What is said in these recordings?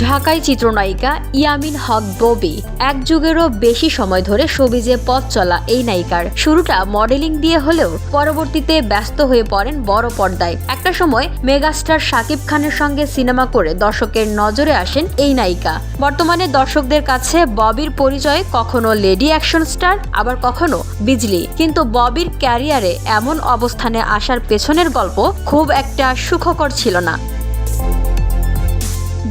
ঢাকাই চিত্রনায়িকা ইয়ামিন হক ববি এক যুগেরও বেশি সময় ধরে শোবিজে পথ চলা এই নায়িকার শুরুটা মডেলিং দিয়ে হলেও পরবর্তীতে ব্যস্ত হয়ে পড়েন বড় পর্দায়। একটা সময় মেগাস্টার শাকিব খানের সঙ্গে সিনেমা করে দর্শকের নজরে আসেন এই নায়িকা। বর্তমানে দর্শকদের কাছে ববির পরিচয় কখনো লেডি অ্যাকশন স্টার, আবার কখনো বিজলি। কিন্তু ববির ক্যারিয়ারে এমন অবস্থানে আসার পেছনের গল্প খুব একটা সুখকর ছিল না।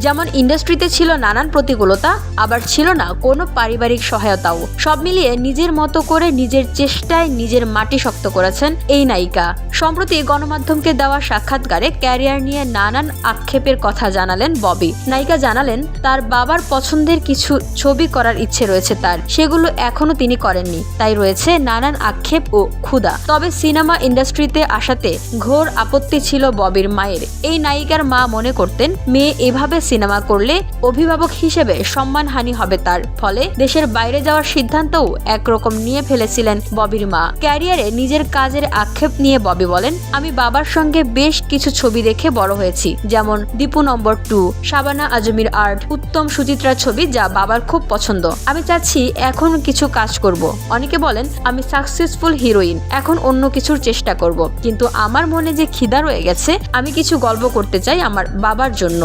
যেমন ইন্ডাস্ট্রিতে ছিল নানান প্রতিকূলতা, আবার ছিল না কোনো পারিবারিক সহায়তাও। সব মিলিয়ে নিজের মতো করে নিজের চেষ্টায় নিজের মাটি শক্ত করেছেন এই নায়িকা। সম্প্রতি গণমাধ্যমকে দেওয়া সাক্ষাৎকারে ক্যারিয়ার নিয়ে নানান আক্ষেপের কথা জানালেন ববি। নায়িকা জানালেন তার বাবার পছন্দের কিছু ছবি করার ইচ্ছে রয়েছে তার, সেগুলো এখনো তিনি করেননি, তাই রয়েছে নানান আক্ষেপ ও ক্ষুধা। তবে সিনেমা ইন্ডাস্ট্রিতে আসাতে ঘোর আপত্তি ছিল ববির মায়ের। এই নায়িকার মা মনে করতেন মেয়ে এভাবে সিনেমা করলে অভিভাবক হিসেবে সম্মানহানি হবে তার, ফলে দেশের বাইরে যাওয়ার সিদ্ধান্তও একরকম নিয়ে ফেলেছিলেন ববির মা। ক্যারিয়ারে নিজের কাজের আক্ষেপ নিয়ে ববি বলেন, আমি বাবার সঙ্গে বেশ কিছু ছবি দেখে বড় হয়েছি, যেমন দীপু নম্বর 2, শাবানা আজমির আর্ট, উত্তম সুচিত্রার ছবি, যা বাবার খুব পছন্দ। আমি চাচ্ছি এখন কিছু কাজ করব। অনেকে বলেন আমি সাকসেসফুল হিরোইন, এখন অন্য কিছুর চেষ্টা করব, কিন্তু আমার মনে যে খিদা রয়ে গেছে, আমি কিছু গল্প করতে চাই আমার বাবার জন্য।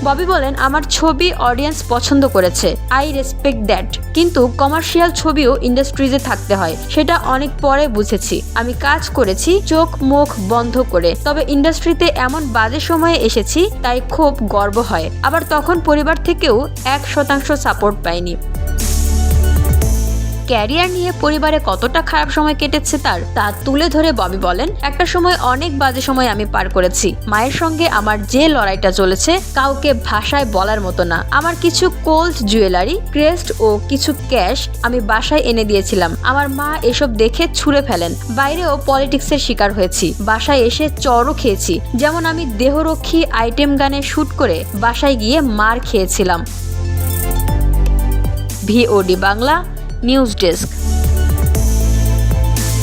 ববি বলেন, আমার ছবি অডিয়েন্স পছন্দ করেছে, আই রেসপেক্ট দ্যাট, কিন্তু কমার্শিয়াল ছবিও ইন্ডাস্ট্রিজে থাকতে হয়, সেটা অনেক পরে বুঝেছি। আমি কাজ করেছি চোখ মুখ বন্ধ করে, তবে ইন্ডাস্ট্রিতে এমন বাজে সময়ে এসেছি, তাই খুব গর্ব হয়। আবার তখন পরিবার থেকেও 1% সাপোর্ট পাইনি। ক্যারিয়ার নিয়ে পরিবারে কতটা খারাপ সময় কেটেছে তা তুলে ধরে ববি বলেন, একটা সময় অনেক বাজে সময় আমি পার করেছি। মায়ের সঙ্গে আমার যে লড়াইটা চলেছে কাউকে ভাষায় বলার মতো না। আমার কিছু কোল্ড জুয়েলারি, ক্রেস্ট ও কিছু ক্যাশ আমি বাসায় এনে দিয়েছিলাম। আমার মা এসব দেখে ছুঁড়ে ফেলেন। বাইরেও পলিটিক্সের শিকার হয়েছি, বাসায় এসে চড়ও খেয়েছি। যেমন আমি দেহরক্ষী আইটেম গানে শুট করে বাসায় গিয়ে মার খেয়েছিলাম। VOD Bangla news desk.